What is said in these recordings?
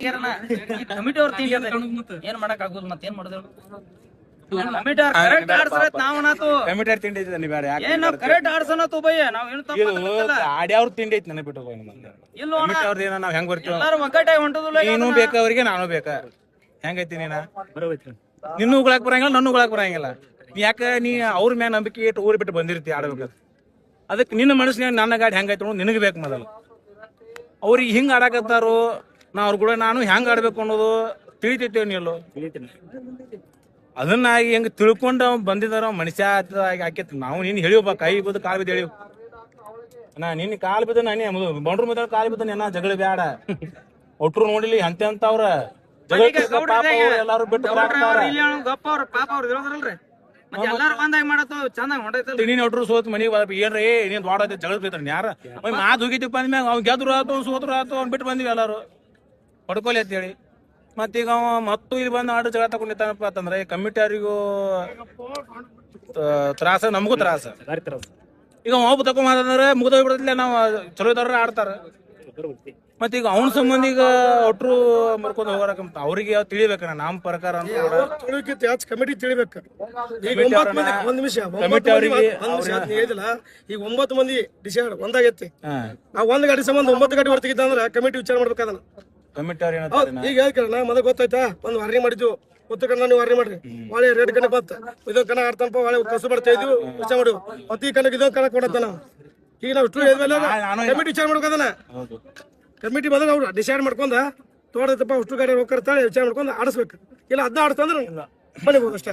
committee ಅವ್ರ ತಿಂಡಿ ಏನ್ ಮಾಡಕ್ ಆಗುದಿಲ್ಲ ಮತ್ತೇನ್ ಮಾಡುದು ಕಮಿಟಿ ಕರೆಕ್ಟ್ ಆಡ್ಸರತ್ ನಾವನಾತು ಕಮಿಟಿ ಅವ್ರ ತಿಂಡಿ ಐತಿ ಬೇರೆ ಏನ್ ನಾವ್ ಕರೆಕ್ಟ್ ಆಡ್ಸನತು ಬಯ್ಯ ನಾವ್ ಏನು ತಪ್ಪ ಆಡ್ಯಾವ್ರ ತಿಂಡಿ ಐತಿ ನನಗೆ ಬಿಟ್ಟು ಇಲ್ಲ ಅವ್ರದ್ದು ಏನೋ ನಾವ್ ಹೆಂಗ್ ಬರ್ತೀವಿ ಎಲ್ಲಾರು ಒಗ್ಗಟ್ಟಾಗಿ ಹೊಂಟದಿಲ್ಲ ನೀನು ಬೇಕಾ ಅವ್ರಿಗೆ ನಾನು ಬೇಕಾ ಹೆಂಗೈತಿ ನೀನ ನಿನ್ನೂ ಉಗಳಾಕ್ ಬರಂಗಿಲ್ಲ ನನ್ನ ಉಗಳಾಕ್ ಬರಂಗಿಲ್ಲ ಯಾಕ ನೀ ಅವ್ರ ಮ್ಯಾಗ ನಂಬಿಕೆ ಇಟ್ಟು ಊರ್ ಬಿಟ್ಟು ಬಂದಿರ್ತಿ ಆಡ್ಬೇಕಾದ್ರೆ ಅದಕ್ಕೆ ನಿನ್ನ ಮನಸ್ಸಿನಾಗ ನನ್ನ ಗಾಡಿ ಹೆಂಗೈತಿ ಅನ್ನೋದು ನಿನಗೆ ಬೇಕು ಮೊದಲು ಅವ್ರಿಗೆ ಹಿಂಗ್ ಆಡಾಕತ್ತಾರೋ ನಾ ಅವ್ರ ಕೂಡ ನಾನು ಹೆಂಗ್ ಆಡ್ಬೇಕು ಅನ್ನೋದು ತಿಳಿತೈತೇವ್ ನೀಲ್ಲೋ ಅದನ್ನ ಹೆಂಗ್ ತಿಳ್ಕೊಂಡು ಬಂದಿದಾರ ಮನುಷ್ಯ ಆಕೇತಿ ನಾವು ನೀನ್ ಹೇಳಿವಪ್ಪ ಕೈ ಬಿದ್ದು ಕಾಲ್ ಬಿದ್ದು ಹೇಳಿವ್ ನಾ ನಿನ್ನ ಕಾಲ್ ಬಿದ್ದ ನಾನೇ ಬಂಡ್ರು ಮದ ಕಾಲ್ ಬಿದ್ದ ಏನ ಜಗಳ ಬ್ಯಾಡ ಒಟ್ರು ನೋಡಿಲಿ ಅಂತವ್ರ ಎಲ್ಲಾರು ಬಿಟ್ಟು ಗಪ್ಪ ಅವ್ರ ಪಾಪ ಅವ್ರ ಇರೋದ್ರಲ್ರಿ ಎಲ್ಲಾರು ಬಂದಾಗ ಮಾಡತ್ತ ಚಂದಾಗ ಹೊಂಟೈತಲ್ರಿ ನೀನ್ ಒಟ್ರು ಸೋತ್ ಮನಿಗೆ ಏನ್ರಿ ನೀನ್ ದೊಡ್ಡ ಜಗಳ ಬೈತಾರ ಯಾರ ಮಾತು ಹೋಗಿತಿಪ್ಪ ಅಂದ್ಮ್ಯಾಗ ಅವ್ನು ಗೆದ್ರು ಆತು ಸೋದ್ರು ಆತು ಅವ್ನು ಬಿಟ್ಟು ಬಂದಿವಿ ಎಲ್ಲಾರು ಹೊಡ್ಕೊಲಿ ಅಂತೇಳಿ ಮತ್ತೀಗ ಅವ ಮತ್ತು ಇಲ್ಲಿ ಬಂದು ಆಡು ಜಗಳ ತಗೊಂಡಿದ್ದಾನಪ್ಪ ಅಂತಂದ್ರೆ ಕಮಿಟಿ ಅವ್ರಿಗೂ ತ್ರಾಸ ನಮಗೂ ತ್ರಾಸ ಈಗ ಒಬ್ಬ ತಗೊಂಡ್ರೆ ಮುಗ್ದ ಹೋಗ್ಬಿಡತಿಲ್ಲ ನಾವು ಚಲೋ ಇದ್ದವ್ರ ಆಡ್ತಾರ ಮತ್ತೀಗ ಅವನ ಸಂಬಂಧ ಈಗ ಒಟ್ರು ಮರ್ಕೊಂಡ್ ಹೋಗಾರಕ ಅವ್ರಿಗೆ ತಿಳಿಬೇಕ ನಮ್ಮ ಪ್ರಕಾರ ಅಂತ ಕಮಿಟಿ ತಿಳಿಬೇಕು ಒಂದ್ ನಿಮಿಷ ಹೇಳಿದಿಲ್ಲ ಈಗ 9 ಮಂದಿ ಡಿಸೈಡ್ ಒಂದಾಗೈತಿ ಆ ಒಂದ್ ಗಾಡಿ ಸಂಬಂಧ 9 ಗಾಡಿ ಹೊರತಿಗಿದ್ದ ಅಂದ್ರ ಕಮಿಟಿ ವಿಚಾರ ಮಾಡ್ಬೇಕದನ್ನ ಕಮಿಟಿ ಅವ್ರ ಈಗ ಹೇಳ್ಕಣ ಮೊದಲು ಗೊತ್ತಾಯ್ತಾ ಒಂದ್ ವಾರ್ನಿಂಗ್ ಮಾಡಿದ್ವು ಉತ್ತರ ಕನ್ನಡ ನೀವು ವಾರ್ನಿಂಗ್ ಮಾಡ್ರಿ ಒಳ್ಳೆ ರೇಟ್ ಕಣಕ್ ಬಂತ ಇದೊಂದ್ ಕಣ ಆಡ್ತಾನಪ್ಪ ಒಳ್ಳೆ ಕಸು ಬರ್ತಾ ಇದ್ವಿ ವಿಚಾರ ಮಾಡಿವು ಮತ್ತೆ ಈ ಕಣಕ್ ಇದೊಂದ್ ಕಣಕ್ ಕೊಡತ್ತ ನಾವು ಈಗ ನಾವು ಇಷ್ಟು ಕಮಿಟಿ ವಿಚಾರ ಮಾಡ್ಬೇಕದನ್ನ ಕಮಿಟಿ ಮೊದಲು ಅವ್ರು ಡಿಸೈಡ್ ಮಾಡ್ಕೊಂಡ ತೋಡದಪ್ಪ ಅಷ್ಟು ಗಾಡಿ ಹೋಗ್ತಾಳೆ ವಿಚಾರ ಮಾಡ್ಕೊಂಡು ಆಡಿಸ್ಬೇಕು ಇಲ್ಲ ಅದನ್ನ ಆಡ್ತಂದ್ರೆ ಬಲಿಬಹುದು ಅಷ್ಟೇ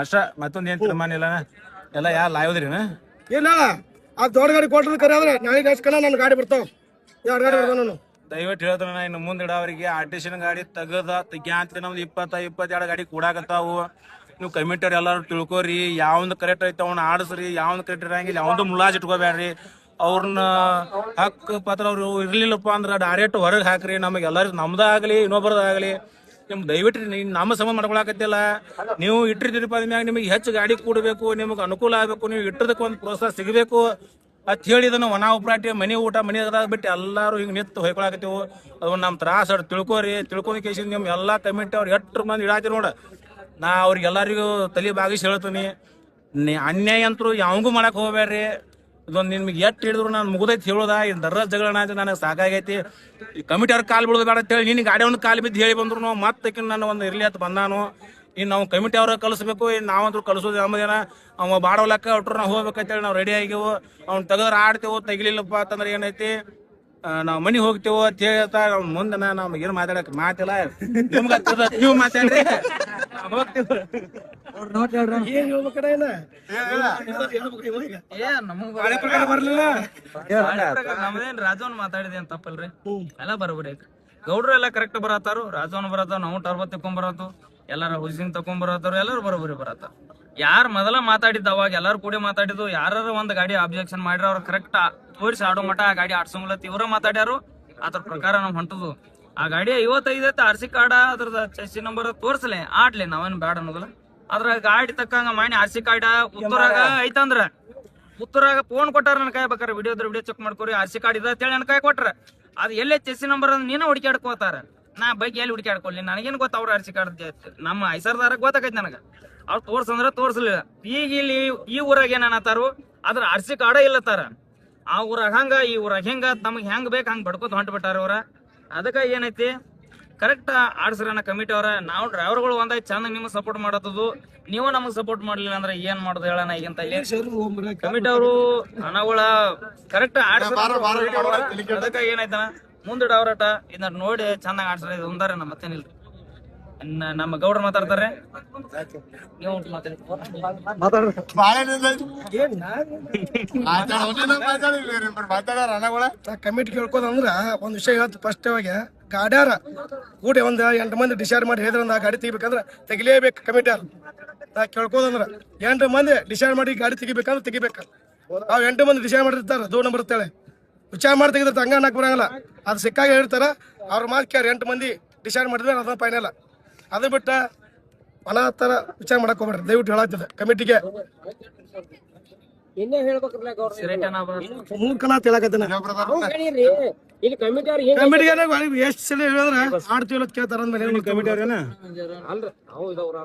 ಅಷ್ಟ ಮತ್ತೊಂದ್ ಏನ್ ತೀರ್ಮಾನ ಇಲ್ಲ ಎಲ್ಲ ಯಾರು ಲಾಯೋದ್ರಿ ಇಲ್ಲ ಆ ದೊಡ್ಡ ಗಾಡಿ ಕೊಟ್ಟದ ಕರೆ ಆದ್ರೆ ನಾಳೆ ಕಣ ನನ್ನ ಗಾಡಿ ಬರ್ತಾವ 2 ಗಾಡಿ ಬರ್ತಾವ ನಾನು ದಯವಿಟ್ಟು ಹೇಳ್ತಾನ ಇನ್ನು ಮುಂದಿಡ ಅವರಿಗೆ ಆರ್ಟಿಷನ್ ಗಾಡಿ ತೆಗ್ಯಾಂತ ನಮ್ದು 22 ಗಾಡಿ ಕೂಡಾಕತ್ತಾವು ನೀವು ಕಮಿಟಿ ಅವ್ರು ಎಲ್ಲಾರು ತಿಳ್ಕೊರಿ ಯಾವ್ದು ಕರೆಕ್ಟ್ ಐತೆ ಅವ್ನ ಆಡಿಸ್ರಿ ಯಾವ್ದು ಕರೆಕ್ಟ್ ಇರಂಗಿಲ್ಲ ಯಾವ್ದು ಮುಲಾಜ್ ಇಟ್ಕೋಬೇಡ್ರಿ ಅವ್ರನ್ನ ಹಕ್ಕು ಪತ್ರ ಅವ್ರು ಇರ್ಲಿಲ್ಲಪ್ಪ ಅಂದ್ರೆ ಡೈರೆಕ್ಟ್ ಹೊರಗೆ ಹಾಕ್ರಿ ನಮಗೆ ಎಲ್ಲರಿಗೂ ನಮ್ದಾಗಲಿ ಇನ್ನೊಬ್ಬರದಾಗಲಿ ನಿಮ್ ದಯವಿಟ್ಟು ನಮ್ಮ ಸಂಬಂಧ ಮಾಡ್ಕೊಳಕತ್ತಿಲ್ಲ ನೀವು ಇಟ್ಟಿರ್ತೀರಿಪ್ಪ ಅದ್ಮ್ಯಾಗ ನಿಮಗೆ ಹೆಚ್ಚು ಗಾಡಿ ಕೂಡಬೇಕು ನಿಮಗೆ ಅನುಕೂಲ ಆಗಬೇಕು ನೀವು ಇಟ್ಟದಕ್ಕೆ ಒಂದು ಪ್ರೋತ್ಸಾಹ ಸಿಗಬೇಕು ಅಂತ ಹೇಳಿದನು ಒಣ ಉಪ್ರಾಟಿ ಮನೆ ಊಟ ಮನೆ ಅದಾಗ ಬಿಟ್ಟು ಎಲ್ಲರೂ ಹಿಂಗೆ ನಿಂತು ಹೊಯ್ಕೊಳಕತ್ತೀವಿ ಅದು ನಮ್ಮ ತ್ರಾಸ ಅವ್ರು ತಿಳ್ಕೊಂಡ್ ಕೇಸಿ ನಿಮ್ ಎಲ್ಲ ಕಮಿಟಿ ಅವ್ರು ಎಷ್ಟು ಮಂದಿ ಇಡಾತಿ ನೋಡ ನಾ ಅವ್ರಿಗೆಲ್ಲರಿಗೂ ತಲೆ ಬಾಗಿಸಿ ಹೇಳ್ತೀನಿ ಅನ್ಯಾಯ ಅಂತರೂ ಯಾವಂಗೂ ಮಾಡಕ್ ಹೋಗ್ಬೇಡ್ರಿ ಇದೊಂದು ನಿಮ್ಗೆ ಎಷ್ಟು ಹೇಳಿದ್ರು ನಾನು ಮುಗ್ದೈತಿ ಹೇಳೋದ ಇದು ದರ್ರ ಜಗಳ ನನಗೆ ಸಾಕಾಗೈತಿ ಈ ಕಮಿಟಿ ಅವ್ರ ಕಾಲು ಬಿಡೋದು ಬೇಡ ಅಂತೇಳಿ ನಿನ್ನ ಗಾಡಿ ಒಂದು ಕಾಲು ಬಿದ್ದು ಹೇಳಿ ಬಂದ್ರು ಮತ್ತೆ ನಾನು ಒಂದು ಇರ್ಲಿ ಅಂತ ಬಂದಾನು ಇನ್ನು ನಾವು ಕಮಿಟಿ ಅವ್ರ ಕಲಿಸ್ಬೇಕು ಇನ್ನು ನಾವಂತೂ ಕಲಿಸೋದು ನಮ್ಮದೇನ ಅವ ಬಾಡೋಲಕ್ಕ ಒಟ್ರು ನಾವು ಹೋಗ್ಬೇಕಂತೇಳಿ ನಾವು ರೆಡಿ ಆಗಿವು ಅವ್ನು ತೆಗೆದ್ರೆ ಆಡ್ತೇವೋ ತೆಗಿಲಿಲ್ಲಪ್ಪ ಅಂತಂದ್ರೆ ಏನೈತಿ ನಾವು ಮನಿ ಹೋಗ್ತೇವೋ ಅಂತ ಹೇಳ್ತಾ ಮುಂದೆ ನಾವು ಏನು ಮಾತಾಡಕ್ ಮಾತಿಲ್ಲ ನಿಮ್ಗೆ ನೀವು ಮಾತಾಡ್ರಿ ನಮ್ದೇನ್ ರಾಜವನ್ ಮಾತಾಡಿದೆ ಅಂತ ತಪ್ಪಲ್ರಿ ಎಲ್ಲ ಬರೋಬರಿ ಐತಿ ಗೌಡ್ರು ಎಲ್ಲ ಕರೆಕ್ಟ್ ಬರತ್ತಾರು ರಾಜವನ್ ಬರತ್ತಾವ ನಾವು ಟರ್ಬತ್ ತಕೊಂಡ್ ಬರತ್ತು ಎಲ್ಲಾರ ಹುಸಿಂಗ್ ತಕೊಂಡ್ ಬರತ್ತಾರ ಎಲ್ಲಾರು ಬರೋಬರಿ ಬರತ್ತಾರ ಯಾರು ಮೊದಲ ಮಾತಾಡಿದ್ದ ಅವಾಗ ಎಲ್ಲಾರು ಕೂಡಿ ಮಾತಾಡಿದ್ದು ಯಾರು ಒಂದ್ ಗಾಡಿ ಅಬ್ಜೆಕ್ಷನ್ ಮಾಡ್ರಿ ಅವ್ರ ಕರೆಕ್ಟ್ ತೋರಿಸಿ ಆಡೋ ಮಠ ಆ ಗಾಡಿ ಆಡ್ಸಂಗಿಲ್ಲ ಇವ್ರ ಮಾತಾಡ್ಯಾರು ಅದ್ರ ಪ್ರಕಾರ ನಾವ್ ಹೊಂಟದು ಆ ಗಾಡಿ 55 ಐತೆ RC ಕಾರ್ಡ ಅದ್ರದ ಚೆಸ್ಸಿ ನಂಬರ್ ತೋರ್ಸಲೆ ಆಡ್ಲಿ ನಾವೇನ್ ಬ್ಯಾಡ ಅನ್ನೋದಿಲ್ಲ ಅದ್ರ ಗಾಡಿ ತಕ್ಕಂಗ ಮಾಡಿ RC ಕಾರ್ಡ ಉತ್ತರಾಗ ಐತಂದ್ರ ಉತ್ತರಾಗ ಫೋನ್ ಕೊಟ್ಟಾರ ನನ್ ಕಾಯ್ ಬೇಕಾರೆ ವಿಡಿಯೋ ಚೆಕ್ ಮಾಡ್ಕೊರಿ RC ಕಾರ್ಡ್ ಇದೆ ಅಂತೇಳಿ ನನ್ ಕಾಯ್ ಕೊಟ್ರ ಅದ್ ಎಲ್ಲೇ ಚೆಸ್ಸಿ ನಂಬರ್ ಅಂದ್ ನೀನ ಹುಡುಕಾಡ್ಕೋತಾರ ನಾ ಬೈಕ್ ಎಲ್ಲಿ ಹುಡುಕಾಡ್ಕೊಳ್ಳಿ ನನಗೇನ್ ಗೊತ್ತ ಅವ್ರ RC ಕಾರ್ಡ್ ನಮ್ಮ ಐಸರ್ದಾರ ಗೊತ್ತಾಗೈತಿ ನನಗ ಅವ್ರು ತೋರ್ಸಂದ್ರ ತೋರ್ಸಲಿಲ್ಲ ಈಗ ಇಲ್ಲಿ ಈ ಊರಾಗ ಏನ್ ಅನ್ನತಾರು ಅದ್ರ RC ಕಾರ್ಡ ಇಲ್ಲತ್ತಾರ ಆ ಊರಾಗ ಹಂಗ ಈ ಊರಾಗ ಹೆಂಗ ತಮಗ್ ಹೆಂಗ್ ಬೇಕ ಹಂಗ್ ಬಡ್ಕೋತ ಹೊಂಟ್ ಬಿಟ್ಟಾರ ಅವ್ರ ಅದಕ್ಕ ಏನೈತಿ ಕರೆಕ್ಟ್ ಆಡ್ಸ್ರನ ಕಮಿಟಿ ಅವ್ರ ನಾವು ಡ್ರೈವರ್ಗಳು ಒಂದಾಗಿ ಚಂದ ನಿಮ್ಗೆ ಸಪೋರ್ಟ್ ಮಾಡತ್ತದು ನೀವು ನಮಗ್ ಸಪೋರ್ಟ್ ಮಾಡ್ಲಿಲ್ಲ ಅಂದ್ರೆ ಏನ್ ಮಾಡೋದು ಹೇಳೋಣ ಈಗಿಂತ ಇಲ್ಲಿ ಕಮಿಟಿ ಅವರು ಹಣಗಳ ಕರೆಕ್ಟ್ ಅದಕ್ಕ ಏನಾಯ್ತಾನ ಮುಂದಿಡ ಅವ್ರಟ ಇದನ್ನ ನೋಡಿ ಚಂದಾಗ ಆಡ್ಸ್ರ ಇದು ಒಂದಾರ ನಮ್ಮ ಮತ್ತೇನಿಲ್ರಿ ನಮ್ಮ ಗೌಡ್ರ ಮಾತಾಡ್ತಾರೆ ನೀವು ಕಮಿಟಿ ಕೇಳ್ಕೋದಂದ್ರ ಒಂದ್ ವಿಷಯ ಹೇಳ್ತು ಫಸ್ಟ್ ಗಾಡ್ಯಾರ ಕೂಡಿ ಒಂದ್ 8 ಮಂದಿ ಡಿಸೈಡ್ ಮಾಡಿ ಹೇಳಿದ್ರ ಆ ಗಾಡಿ ತೆಗಿಬೇಕಂದ್ರ ತೆಗಿಲೇಬೇಕು ಕಮಿಟಿ ಅವ್ರು ನಾ ಕೇಳ್ಕೋದಂದ್ರ 8 ಮಂದಿ ಡಿಸೈಡ್ ಮಾಡಿ ಗಾಡಿ ತೆಗಿಬೇಕಂದ್ರೆ ತೆಗಿಬೇಕ ಅವ್ 8 ಮಂದಿ ಡಿಸೈಡ್ ಮಾಡಿರ್ತಾರ 2 ನಂಬರ್ ಇರ್ತಾಳೆ ವಿಚಾರ ಮಾಡಿ ತೆಗಿದ್ರೆ ಹಂಗ ಅನ್ನಕ್ ಬರಂಗಿಲ್ಲ ಅದು ಸಿಕ್ಕಾಗ ಹೇಳ್ತಾರ ಅವ್ರ ಮಾತು ಕೇಳಿ 8 ಮಂದಿ ಡಿಸೈಡ್ ಮಾಡಿದ್ರೆ ಅದ ಫೈನಲ್ ಅದು ಬಿಟ್ಟ ಮನ ತರ ವಿಚಾರ ಮಾಡಕ್ ಹೋಗ್ಬೇಡ್ರಿ ದಯವಿಟ್ಟು ಹೇಳಾಗ್ತದೆ ಕಮಿಟಿಗೆ ಇನ್ನೇ ಹೇಳ್ಬೇಕ್ರಲ್ಲ ಗೌಡ್ರ ಸಿರೇಟನ ಮೂರ್ಖನ ಅಂತ ಹೇಳಕತ್ತೇನೆ ಇಲ್ಲಿ ಕಮಿಟಿ ಅವ್ರು ಏನ್ ಕಮಿಟಿಗೆ ಎಷ್ಟು ಸಲ ಹೇಳಿದ್ರೆ ಆಡ್ತೀವಿ ಅಂತ ಕೇಳ್ತಾರ ಅಂದ್ಮೇಲೆ ಕಮಿಟಿ ಅವ್ರೇನ ಅಲ್ರಿ ನಾವು ಇದವ್ರ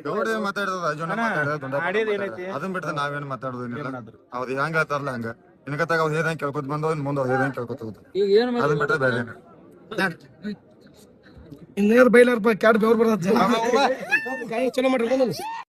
ಗೌಡ ಮಾತಾಡೋದು ರಾಜಣ್ಣ ಮಾತಾಡೋದು ಆಡಿಯೋದು ಏನೈತಿ ಅದನ್ನ ಬಿಟ್ಟರೆ ನಾವೇನು ಮಾತಾಡೋದು ಏನಿಲ್ಲ ಅವ್ರು ಹೆಂಗ ಹೇಳ್ತಾರಲ್ಲ ಹಂಗ ಇನ್ಕತ್ತಾಗ ಅವ್ರು ಹೇಳ್ದಂಗೆ ಕೇಳ್ಕೊತ ಬಂದು ಮುಂದೆ ಅವ್ರು ಹೇಳ್ದಂಗೆ ಕೇಳ್ಕೊತ ಹೋಗ್ತಾರೆ ಈಗ ಏನ್ ಅದನ್ನ ಬಿಟ್ಟರೆ ಬೇರೆ ಇನ್ನೇನು ಬೈಲಾರಪ್ಪ ಕ್ಯಾಡ್ ಬೆವ್ರು ಬರ್ತದೆ ಚಲೋ ಮಾಡ್ರಿ